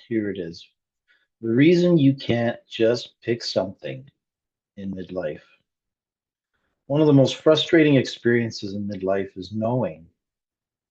Here it is. The reason you can't just pick something in midlife. One of the most frustrating experiences in midlife is knowing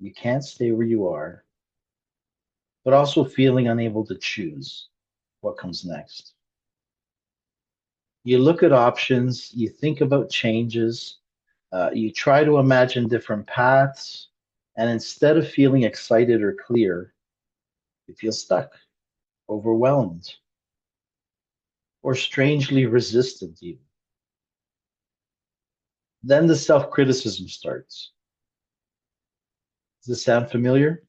you can't stay where you are, but also feeling unable to choose what comes next. You look at options, you think about changes, you try to imagine different paths, and instead of feeling excited or clear, you feel stuck, overwhelmed, or strangely resistant, even. Then the self criticism starts. Does this sound familiar?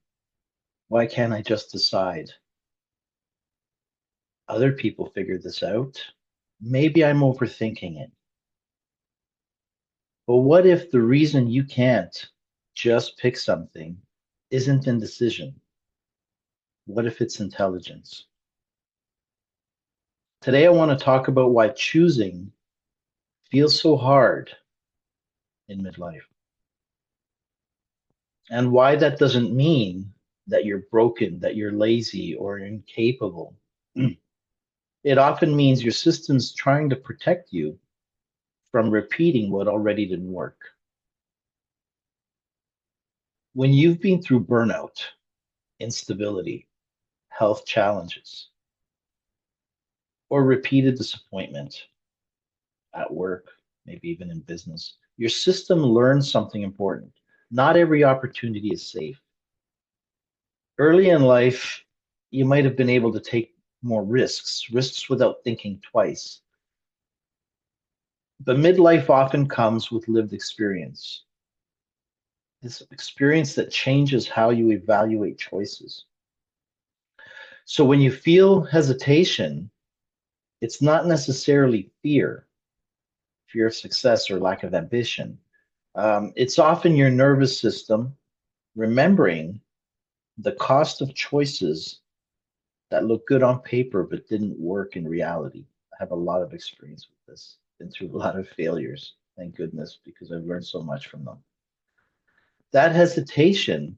Why can't I just decide? Other people figured this out. Maybe I'm overthinking it. But what if the reason you can't just pick something isn't indecision? What if it's intelligence? Today, I want to talk about why choosing feels so hard in midlife and why that doesn't mean that you're broken, that you're lazy, or incapable. It often means your system's trying to protect you from repeating what already didn't work. When you've been through burnout, instability, health challenges, or repeated disappointment at work, maybe even in business, your system learns something important. Not every opportunity is safe. Early in life, you might have been able to take more risks without thinking twice. But midlife often comes with lived experience, this experience that changes how you evaluate choices. So when you feel hesitation, it's not necessarily fear of success or lack of ambition. It's often your nervous system remembering the cost of choices that look good on paper but didn't work in reality. I have a lot of experience with this, been through a lot of failures, thank goodness, because I've learned so much from them. That hesitation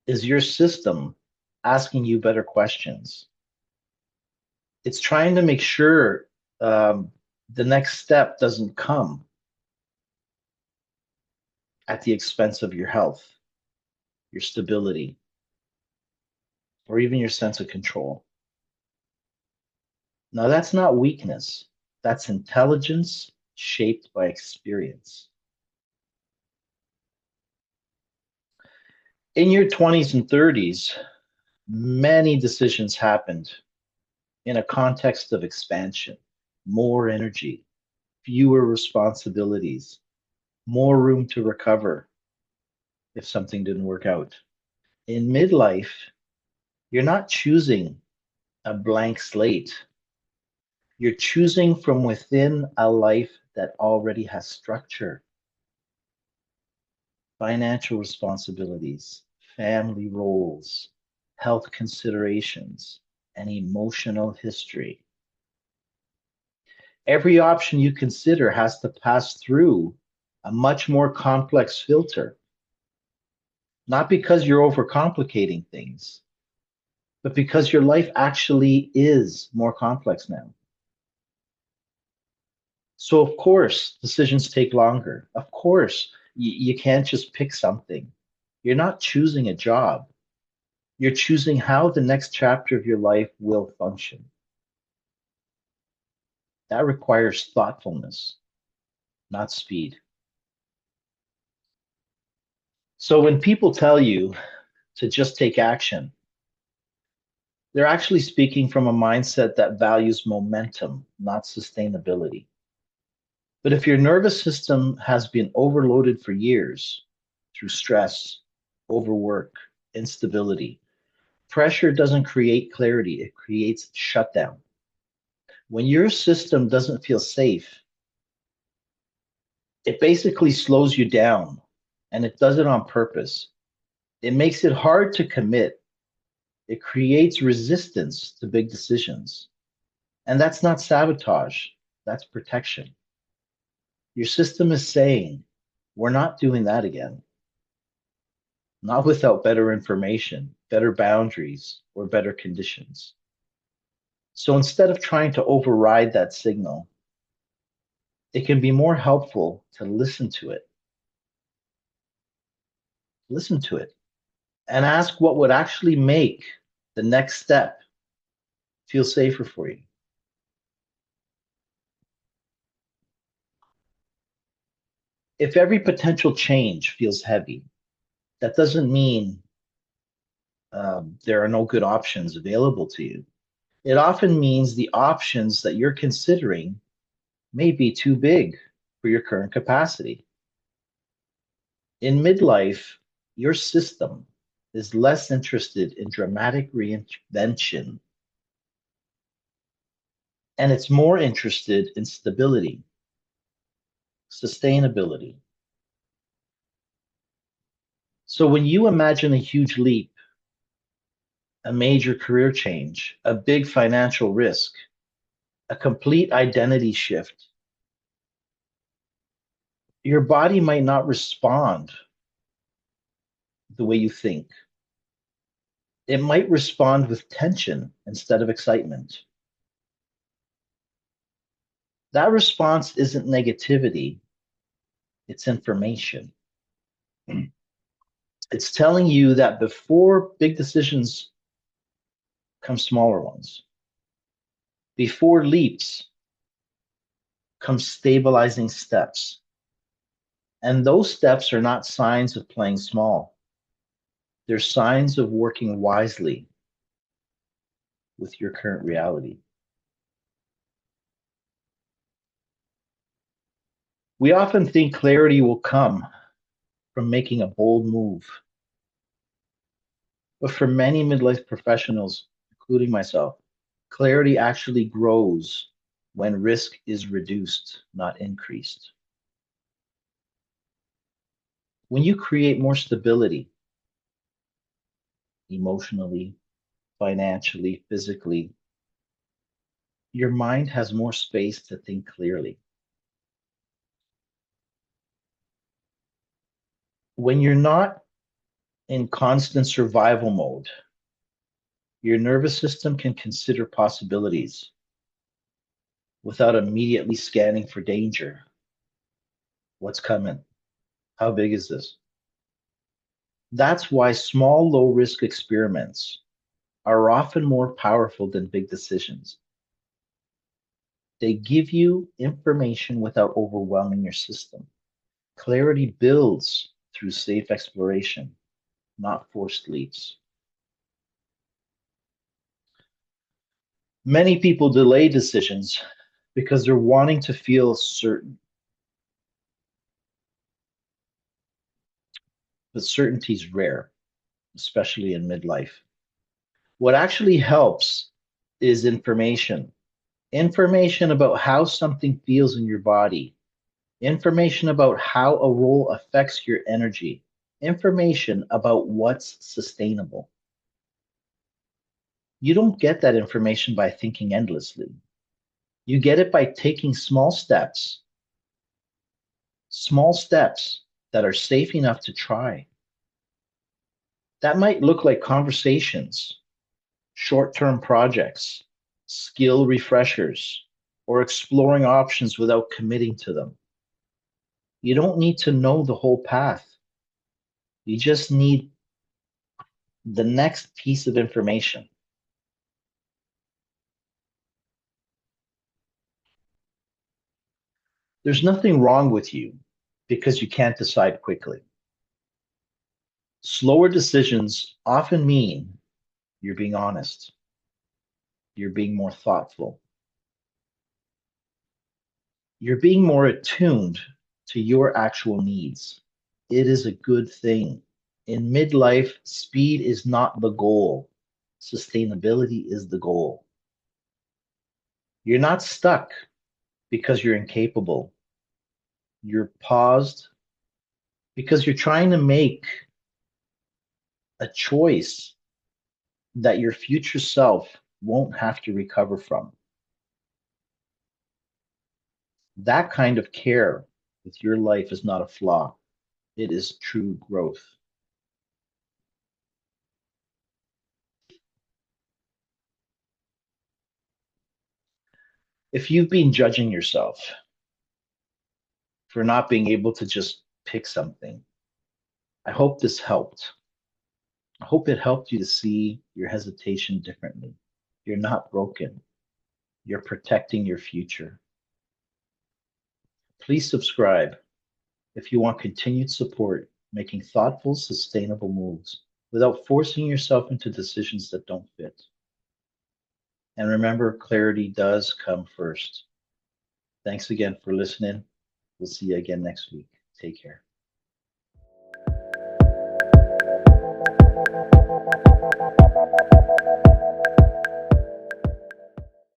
is your system asking you better questions. It's trying to make sure the next step doesn't come at the expense of your health, your stability, or even your sense of control. Now, that's not weakness, that's intelligence shaped by experience. In your 20s and 30s, many decisions happened in a context of expansion, more energy, fewer responsibilities, more room to recover if something didn't work out. In midlife, you're not choosing a blank slate. You're choosing from within a life that already has structure, financial responsibilities, family roles, health considerations, and emotional history. Every option you consider has to pass through a much more complex filter, not because you're overcomplicating things, but because your life actually is more complex now. So, of course, decisions take longer. Of course, you can't just pick something. You're not choosing a job, you're choosing how the next chapter of your life will function. That requires thoughtfulness, not speed. So, when people tell you to just take action, they're actually speaking from a mindset that values momentum, not sustainability. But if your nervous system has been overloaded for years through stress, overwork, instability, pressure doesn't create clarity, it creates shutdown. When your system doesn't feel safe, it basically slows you down, and it does it on purpose. It makes it hard to commit. It creates resistance to big decisions. And that's not sabotage, that's protection. Your system is saying, we're not doing that again. not without better information, better boundaries, or better conditions. So instead of trying to override that signal, it can be more helpful to listen to it, and ask what would actually make the next step feel safer for you. If every potential change feels heavy, that doesn't mean there are no good options available to you. It often means the options that you're considering may be too big for your current capacity. In midlife, your system is less interested in dramatic reinvention and it's more interested in stability, sustainability. So when you imagine a huge leap, a major career change, a big financial risk, a complete identity shift, your body might not respond the way you think. It might respond with tension instead of excitement. That response isn't negativity, it's information. It's telling you that before big decisions come smaller ones, before leaps come stabilizing steps. And those steps are not signs of playing small, they're signs of working wisely with your current reality. We often think clarity will come from making a bold move. But for many midlife professionals, including myself, clarity actually grows when risk is reduced, not increased. When you create more stability emotionally, financially, physically, your mind has more space to think clearly. When you're not in constant survival mode, your nervous system can consider possibilities without immediately scanning for danger. What's coming? How big is this? That's why small, low risk experiments are often more powerful than big decisions. They give you information without overwhelming your system. Clarity builds through safe exploration, not forced leaps. Many people delay decisions because they're wanting to feel certain, but certainty is rare, especially in midlife. What actually helps is information about how something feels in your body, information about how a role affects your energy, information about what's sustainable. You don't get that information by thinking endlessly. You get it by taking small steps that are safe enough to try. That might look like conversations, short-term projects, skill refreshers, or exploring options without committing to them. You don't need to know the whole path. You just need the next piece of information. There's nothing wrong with you because you can't decide quickly. Slower decisions often mean you're being honest, you're being more thoughtful, you're being more attuned to your actual needs. It is a good thing. In midlife, speed is not the goal, sustainability is the goal. You're not stuck because you're incapable. You're paused because you're trying to make a choice that your future self won't have to recover from. That kind of care with your life is not a flaw, it is true growth. If you've been judging yourself for not being able to just pick something, I hope this helped. I hope it helped you to see your hesitation differently. You're not broken, you're protecting your future. Please subscribe if you want continued support making thoughtful, sustainable moves without forcing yourself into decisions that don't fit. And remember, clarity does come first. Thanks again for listening. We'll see you again next week. Take care.